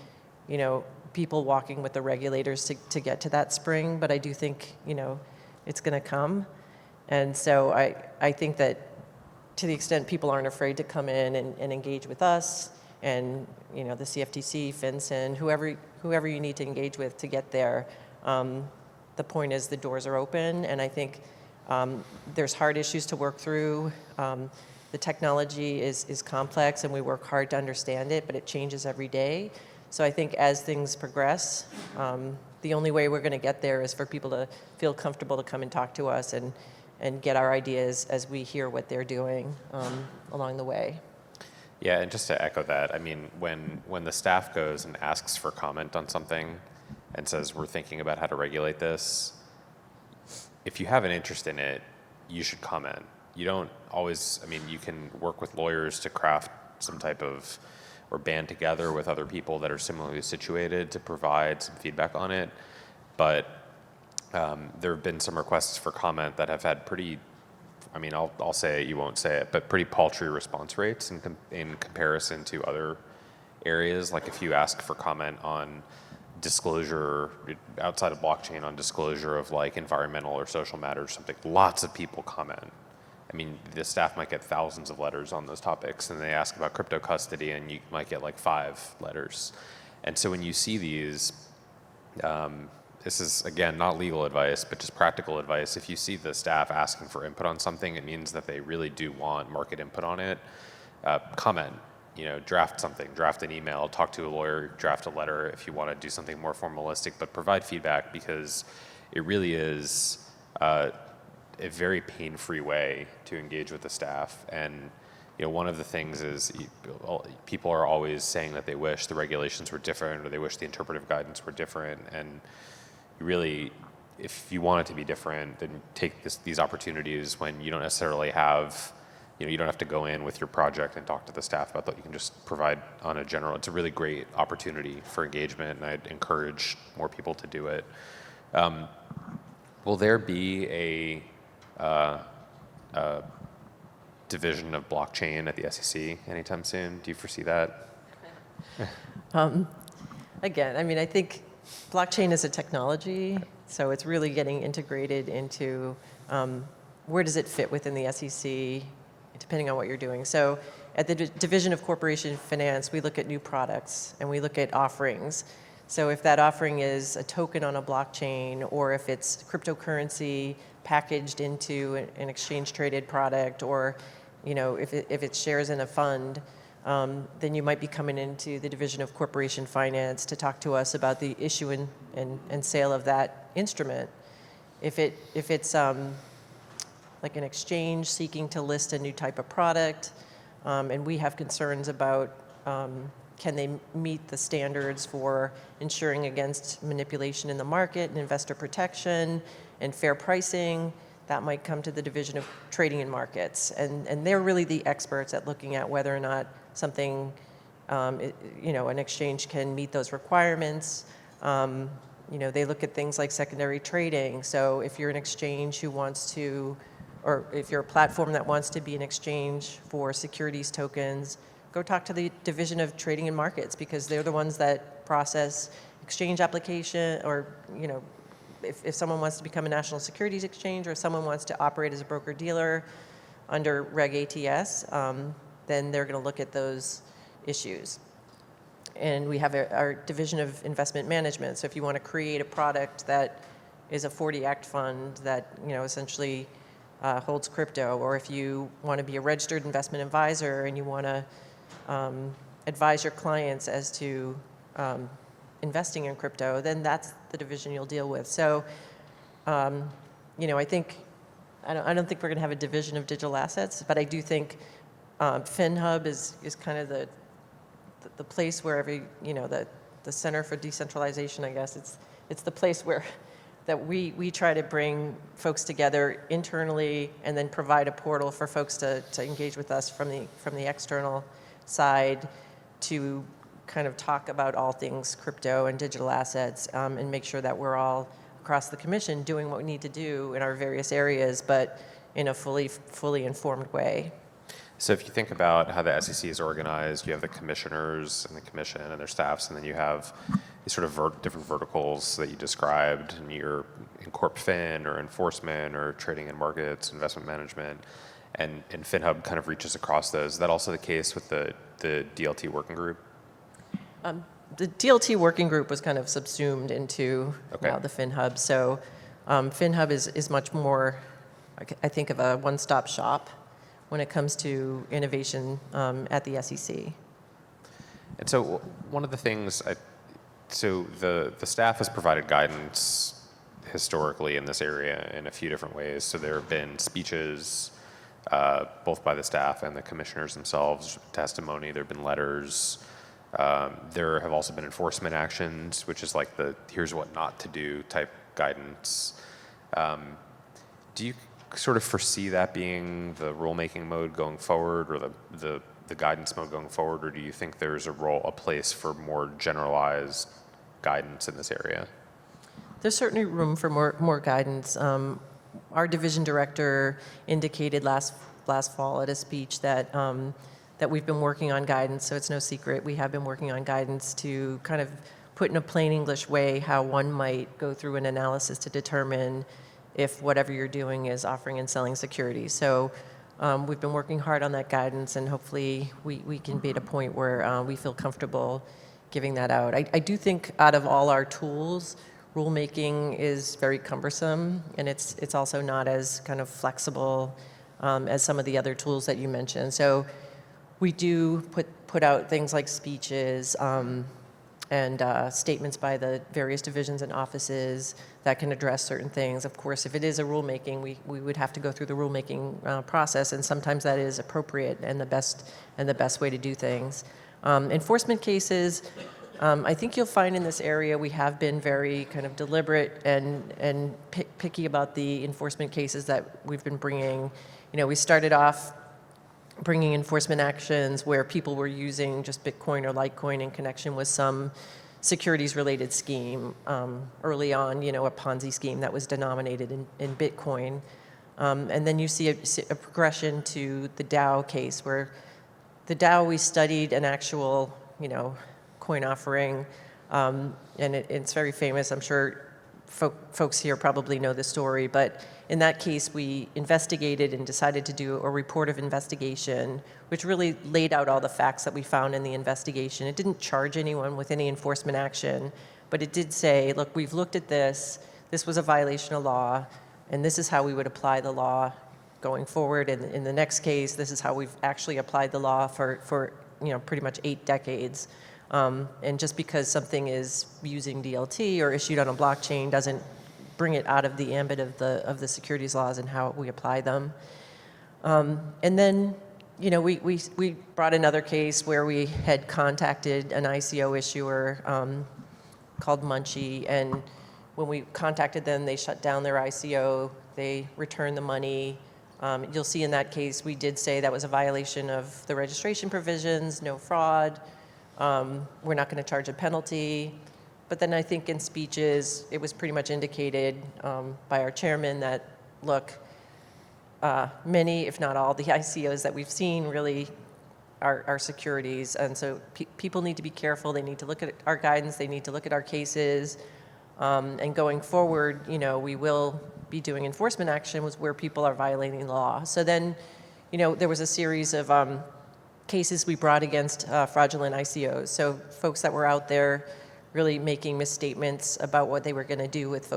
people walking with the regulators to get to that spring. But I do think, it's going to come. And so I think that to the extent people aren't afraid to come in and engage with us and, the CFTC, FinCEN, whoever you need to engage with to get there, the point is the doors are open, and I think there's hard issues to work through. The technology is complex, and we work hard to understand it, but it changes every day. So I think as things progress, the only way we're going to get there is for people to feel comfortable to come and talk to us and get our ideas as we hear what they're doing along the way. Yeah, and just to echo that, I mean, when the staff goes and asks for comment on something and says, we're thinking about how to regulate this, if you have an interest in it, you should comment. You don't always, you can work with lawyers to craft some type of, or band together with other people that are similarly situated to provide some feedback on it. But there have been some requests for comment that have had pretty, I mean, I'll say it, you won't say it, but pretty paltry response rates in comparison to other areas. Like if you ask for comment on disclosure outside of blockchain, on disclosure of like environmental or social matters or something, lots of people comment. I mean, the staff might get thousands of letters on those topics, and they ask about crypto custody, and you might get like 5 letters. And so when you see these, this is, again, not legal advice, but just practical advice. If you see the staff asking for input on something, it means that they really do want market input on it. Comment, draft something, draft an email, talk to a lawyer, draft a letter if you want to do something more formalistic, but provide feedback, because it really is a very pain-free way to engage with the staff. And one of the things is people are always saying that they wish the regulations were different, or they wish the interpretive guidance were different. And really, if you want it to be different, then take these opportunities when you don't necessarily have, you don't have to go in with your project and talk to the staff about that. You can just provide on a general. It's a really great opportunity for engagement, and I'd encourage more people to do it. Will there be a division of blockchain at the SEC anytime soon? Do you foresee that? Again, I mean, I think blockchain is a technology, so it's really getting integrated into where does it fit within the SEC, depending on what you're doing. So at the Division of Corporation Finance, we look at new products and we look at offerings. So if that offering is a token on a blockchain, or if it's cryptocurrency packaged into an exchange-traded product, or if it's shares in a fund, then you might be coming into the Division of Corporation Finance to talk to us about the issue and sale of that instrument. If it's like an exchange seeking to list a new type of product, and we have concerns about can they meet the standards for ensuring against manipulation in the market and investor protection and fair pricing, that might come to the Division of Trading and Markets. And they're really the experts at looking at whether or not something, an exchange can meet those requirements. They look at things like secondary trading. So if you're an exchange who wants to, or if you're a platform that wants to be an exchange for securities tokens, go talk to the Division of Trading and Markets, because they're the ones that process exchange application, or if someone wants to become a national securities exchange, or someone wants to operate as a broker-dealer under Reg ATS, then they're going to look at those issues. And we have our Division of Investment Management. So if you want to create a product that is a 40 Act fund that essentially holds crypto, or if you want to be a registered investment advisor and you want to advise your clients as to investing in crypto, then that's the division you'll deal with. So, I think I don't think we're going to have a division of digital assets, but I do think FinHub is kind of the place where the Center for Decentralization, I guess it's the place where that we try to bring folks together internally, and then provide a portal for folks to engage with us from the external side to kind of talk about all things crypto and digital assets, and make sure that we're all across the commission doing what we need to do in our various areas, but in a fully informed way. So if you think about how the SEC is organized, you have the commissioners and the commission and their staffs, and then you have these sort of different verticals that you described, and you're in Corp Fin or enforcement or trading and markets, investment management, and FinHub kind of reaches across those. Is that also the case with the DLT working group? The DLT working group was kind of subsumed into now the FinHub. So FinHub is much more, I think, of a one-stop shop when it comes to innovation at the SEC. And so one of the things, the staff has provided guidance historically in this area in a few different ways. So there have been speeches, both by the staff and the commissioners themselves, testimony, there have been letters. There have also been enforcement actions, which is like the here's what not to do type guidance. Do you sort of foresee that being the rulemaking mode going forward, or the guidance mode going forward, or do you think there's a place for more generalized guidance in this area? There's certainly room for more guidance. our division director indicated last fall at a speech that that we've been working on guidance, so it's no secret. We have been working on guidance to kind of put in a plain English way how one might go through an analysis to determine if whatever you're doing is offering and selling securities. So we've been working hard on that guidance, and hopefully we can be at a point where we feel comfortable giving that out. I do think out of all our tools, rulemaking is very cumbersome, and it's also not as kind of flexible as some of the other tools that you mentioned. So we do put out things like speeches and statements by the various divisions and offices that can address certain things. Of course, if it is a rulemaking, we would have to go through the rulemaking process, and sometimes that is appropriate and the best way to do things. Enforcement cases, I think you'll find in this area we have been very kind of deliberate and picky about the enforcement cases that we've been bringing. You know, we started off bringing enforcement actions where people were using just Bitcoin or Litecoin in connection with some securities-related scheme. Early on, you know, a Ponzi scheme that was denominated in Bitcoin. And then you see a progression to the Dow case, where the Dow, we studied an actual, you know, coin offering, and it's very famous. I'm sure folks here probably know the story, but in that case, we investigated and decided to do a report of investigation, which really laid out all the facts that we found in the investigation. It didn't charge anyone with any enforcement action, but it did say, look, we've looked at this. This was a violation of law, and this is how we would apply the law going forward. And in the next case, this is how we've actually applied the law for you know, pretty much 8 decades. And just because something is using DLT or issued on a blockchain doesn't bring it out of the ambit of the securities laws and how we apply them. And then, you know, we brought another case where we had contacted an ICO issuer called Munchie, and when we contacted them, they shut down their ICO, they returned the money. You'll see in that case, we did say that was a violation of the registration provisions, no fraud. We're not going to charge a penalty. But then I think in speeches, it was pretty much indicated by our chairman that, look, many, if not all, the ICOs that we've seen really are securities. And so people need to be careful. They need to look at our guidance. They need to look at our cases. And going forward, you know, we will be doing enforcement action where people are violating the law. So then, you know, there was a series of cases we brought against fraudulent ICOs. So folks that were out there really making misstatements about what they were going to do with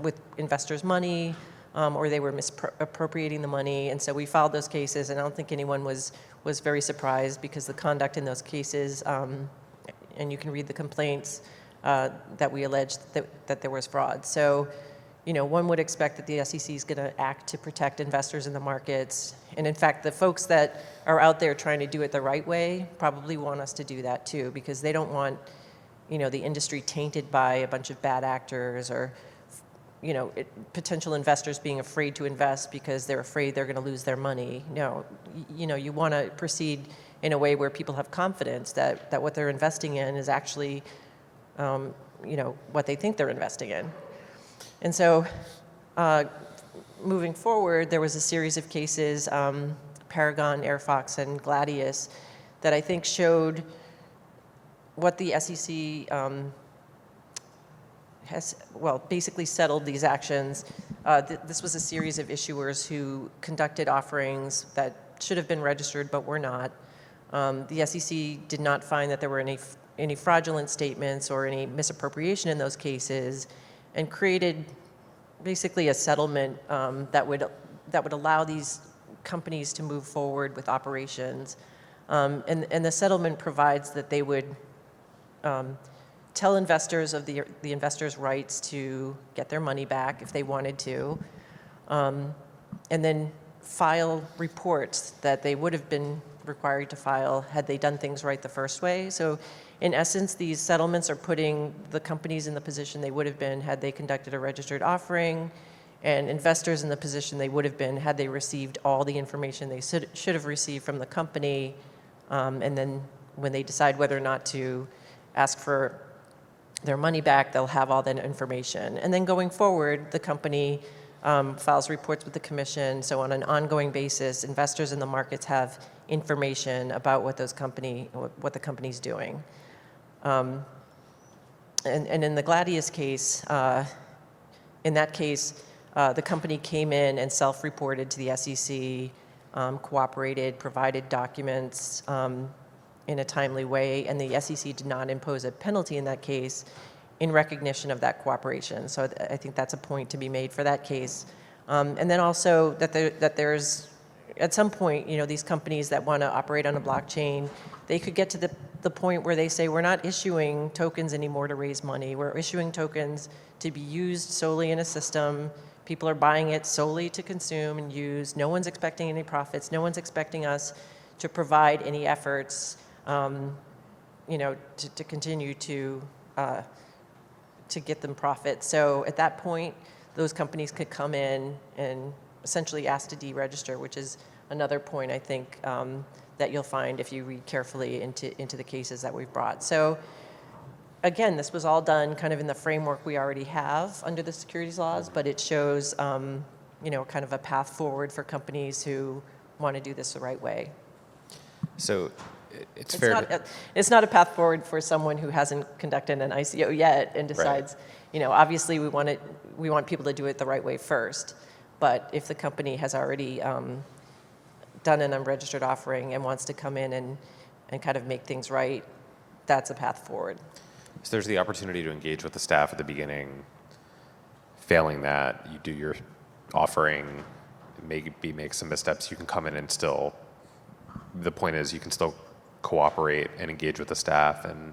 with investors' money, or they were misappropriating the money. And so we filed those cases, and I don't think anyone was very surprised, because the conduct in those cases, and you can read the complaints, that we alleged that there was fraud. So, you know, one would expect that the SEC is going to act to protect investors in the markets. And in fact, the folks that are out there trying to do it the right way probably want us to do that too, because they don't want, you know, the industry tainted by a bunch of bad actors, or, you know, potential investors being afraid to invest because they're afraid they're going to lose their money. No, you know, you want to proceed in a way where people have confidence that what they're investing in is actually, you know, what they think they're investing in. And so moving forward, there was a series of cases, Paragon, AirFox, and Gladius, that I think showed what the SEC has, well, basically settled these actions. This was a series of issuers who conducted offerings that should have been registered but were not. The SEC did not find that there were any fraudulent statements or any misappropriation in those cases, and created basically a settlement that would allow these companies to move forward with operations. And the settlement provides that they would tell investors of the investors' rights to get their money back if they wanted to, and then file reports that they would have been required to file had they done things right the first way. So in essence, these settlements are putting the companies in the position they would have been had they conducted a registered offering, and investors in the position they would have been had they received all the information they should have received from the company, and then when they decide whether or not to ask for their money back, they'll have all that information. And then going forward, the company files reports with the commission. So on an ongoing basis, investors in the markets have information about what the company's doing. And in the Gladius case, in that case, the company came in and self-reported to the SEC, cooperated, provided documents in a timely way, and the SEC did not impose a penalty in that case in recognition of that cooperation. So I think that's a point to be made for that case. And then also that there's, at some point, these companies that want to operate on a blockchain, they could get to the point where they say, we're not issuing tokens anymore to raise money. We're issuing tokens to be used solely in a system. People are buying it solely to consume and use. No one's expecting any profits. No one's expecting us to provide any efforts, to continue to get them profit. So at that point, those companies could come in and essentially ask to deregister, which is another point I think that you'll find if you read carefully into the cases that we've brought. So again, this was all done kind of in the framework we already have under the securities laws, but it shows kind of a path forward for companies who want to do this the right way. So it's fair. It's not a path forward for someone who hasn't conducted an ICO yet and decides, right. Obviously we want people to do it the right way first. But if the company has already done an unregistered offering and wants to come in and kind of make things right, that's a path forward. So there's the opportunity to engage with the staff at the beginning. Failing that, you do your offering, maybe make some missteps. You can come in and still, the point is you can still cooperate and engage with the staff and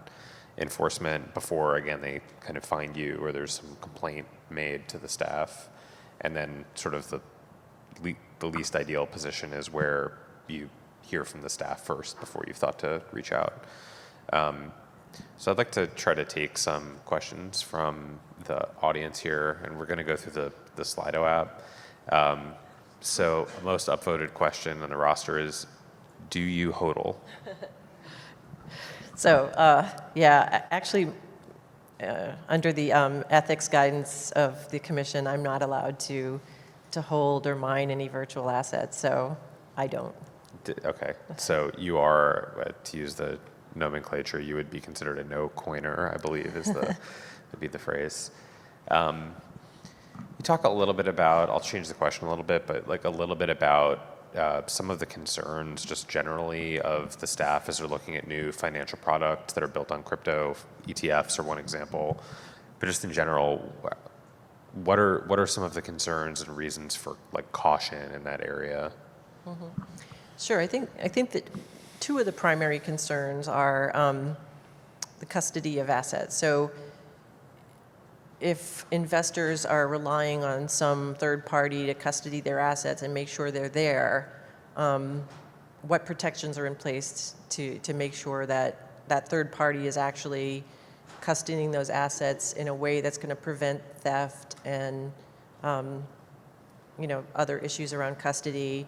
enforcement before, again, they kind of find you or there's some complaint made to the staff. And then sort of the least ideal position is where you hear from the staff first before you've thought to reach out. So I'd like to try to take some questions from the audience here, and we're going to go through the Slido app. So the most upvoted question on the roster is, do you HODL? So actually, under the ethics guidance of the commission, I'm not allowed to hold or mine any virtual assets, so I don't. Okay, so you are, to use the nomenclature, you would be considered a no-coiner, I believe, would be the phrase. You talk a little bit about, I'll change the question a little bit, but like a little bit about some of the concerns just generally of the staff as they're looking at new financial products that are built on crypto. ETFs are one example, but just in general, what are some of the concerns and reasons for like caution in that area? Mm-hmm. Sure, I think that two of the primary concerns are the custody of assets. So if investors are relying on some third party to custody their assets and make sure they're there, what protections are in place to make sure that that third party is actually custodying those assets in a way that's going to prevent theft and other issues around custody,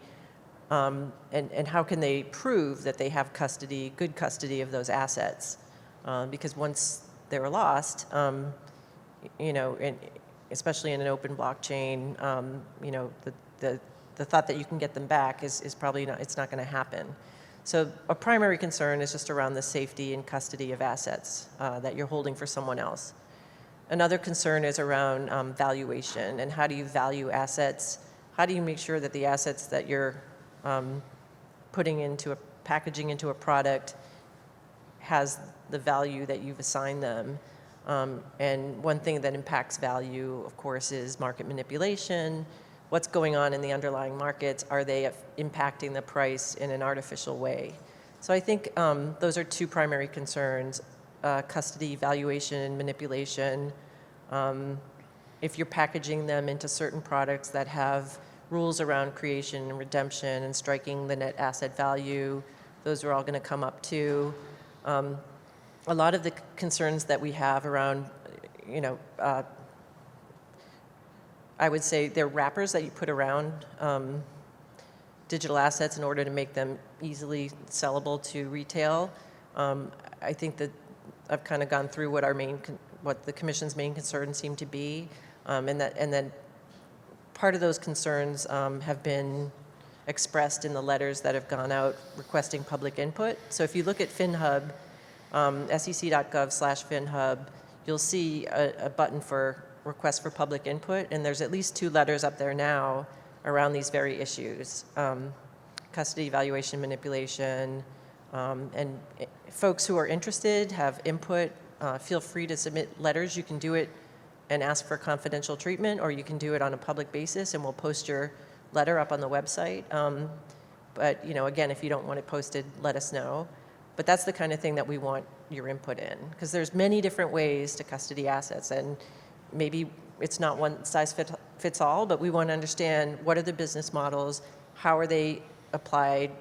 and how can they prove that they have good custody of those assets? Because once they're lost, especially in an open blockchain, the thought that you can get them back is probably not, it's not going to happen. So a primary concern is just around the safety and custody of assets that you're holding for someone else. Another concern is around valuation and how do you value assets? How do you make sure that the assets that you're packaging into a product has the value that you've assigned them? And one thing that impacts value, of course, is market manipulation. What's going on in the underlying markets? Are they impacting the price in an artificial way? So I think those are two primary concerns, custody, valuation, manipulation. If you're packaging them into certain products that have rules around creation and redemption and striking the net asset value, those are all going to come up too. A lot of the concerns that we have around, I would say they're wrappers that you put around digital assets in order to make them easily sellable to retail. I think that I've kind of gone through what the commission's main concerns seem to be, and then part of those concerns have been expressed in the letters that have gone out requesting public input. So if you look at FinHub, sec.gov/FinHub, you'll see a button for request for public input, and there's at least 2 letters up there now around these very issues, custody, valuation, manipulation, and folks who are interested, have input, feel free to submit letters. You can do it and ask for confidential treatment, or you can do it on a public basis, and we'll post your letter up on the website. But again, if you don't want it posted, let us know. But that's the kind of thing that we want your input in, because there's many different ways to custody assets, and maybe it's not one size fits all, but we want to understand what are the business models, how are they applied,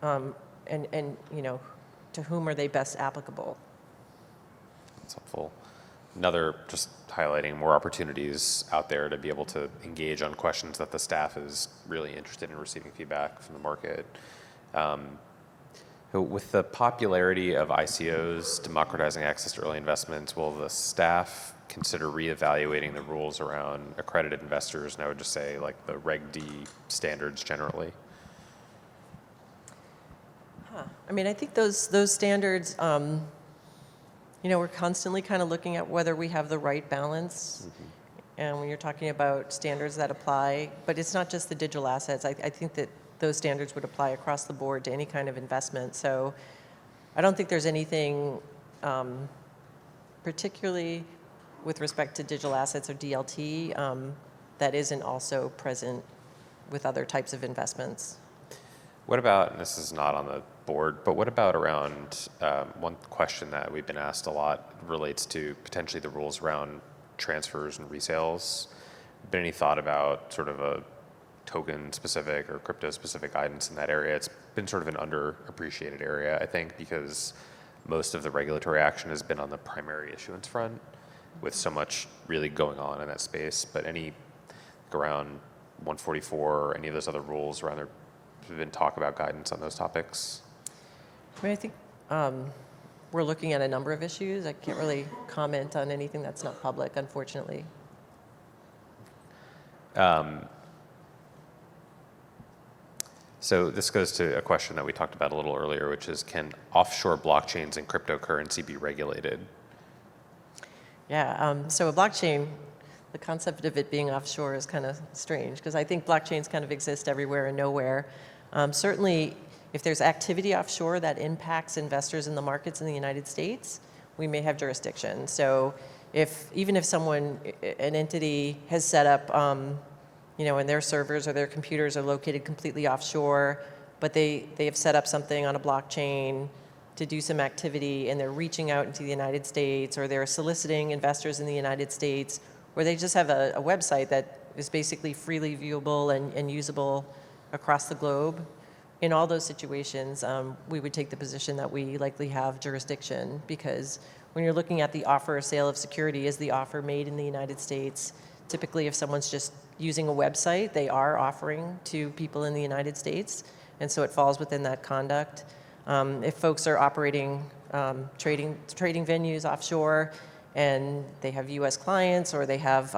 and to whom are they best applicable. That's helpful. Another, just highlighting more opportunities out there to be able to engage on questions that the staff is really interested in receiving feedback from the market. With the popularity of ICOs democratizing access to early investments, will the staff consider reevaluating the rules around accredited investors, and I would just say like the Reg D standards generally? I mean, I think those standards, we're constantly kind of looking at whether we have the right balance. Mm-hmm. And when you're talking about standards that apply, but it's not just the digital assets. I think that those standards would apply across the board to any kind of investment. So I don't think there's anything particularly with respect to digital assets or DLT that isn't also present with other types of investments. What about, and this is not on the board, but what about around, one question that we've been asked a lot relates to potentially the rules around transfers and resales. Been any thought about sort of a token specific or crypto specific guidance in that area? It's been sort of an underappreciated area, I think, because most of the regulatory action has been on the primary issuance front with so much really going on in that space. But any around 144 or any of those other rules around there, have been talk about guidance on those topics? I mean, I think we're looking at a number of issues. I can't really comment on anything that's not public, unfortunately. So this goes to a question that we talked about a little earlier, which is, can offshore blockchains and cryptocurrency be regulated? Yeah, so a blockchain, the concept of it being offshore is kind of strange, because I think blockchains kind of exist everywhere and nowhere. Certainly, if there's activity offshore that impacts investors in the markets in the United States, we may have jurisdiction. So even if an entity has set up, and their servers or their computers are located completely offshore, but they have set up something on a blockchain to do some activity, and they're reaching out into the United States, or they're soliciting investors in the United States, or they just have a website that is basically freely viewable and usable across the globe. In all those situations, we would take the position that we likely have jurisdiction, because when you're looking at the offer or sale of security, is the offer made in the United States? Typically, if someone's just using a website, they are offering to people in the United States, and so it falls within that conduct. If folks are operating trading venues offshore, and they have U.S. clients, or they have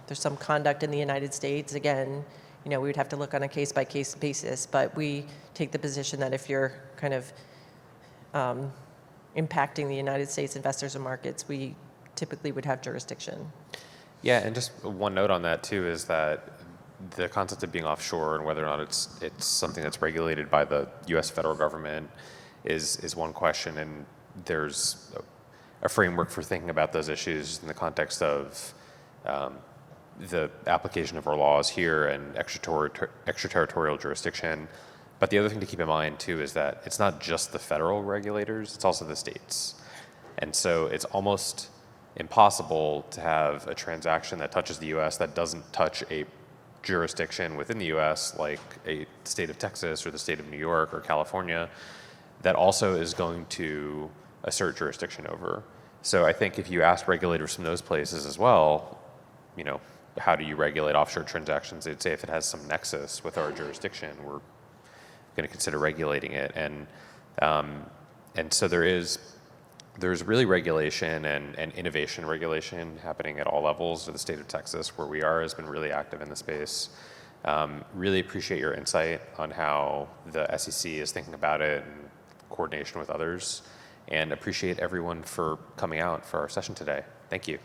there's some conduct in the United States, again, we would have to look on a case-by-case basis. But we take the position that if you're kind of impacting the United States investors and markets, we typically would have jurisdiction. Yeah, and just one note on that too is that the concept of being offshore and whether or not it's something that's regulated by the U.S. federal government is one question, and there's a framework for thinking about those issues in the context of the application of our laws here and extraterritorial jurisdiction. But the other thing to keep in mind too is that it's not just the federal regulators, it's also the states. And so it's almost impossible to have a transaction that touches the U.S. that doesn't touch a jurisdiction within the U.S., like a state of Texas or the state of New York or California, that also is going to assert jurisdiction over. So I think if you ask regulators from those places as well, how do you regulate offshore transactions? They'd say if it has some nexus with our jurisdiction, we're going to consider regulating it. And so there is there's really regulation and innovation regulation happening at all levels. The state of Texas, where we are, has been really active in the space. Really appreciate your insight on how the SEC is thinking about it in coordination with others, and appreciate everyone for coming out for our session today. Thank you.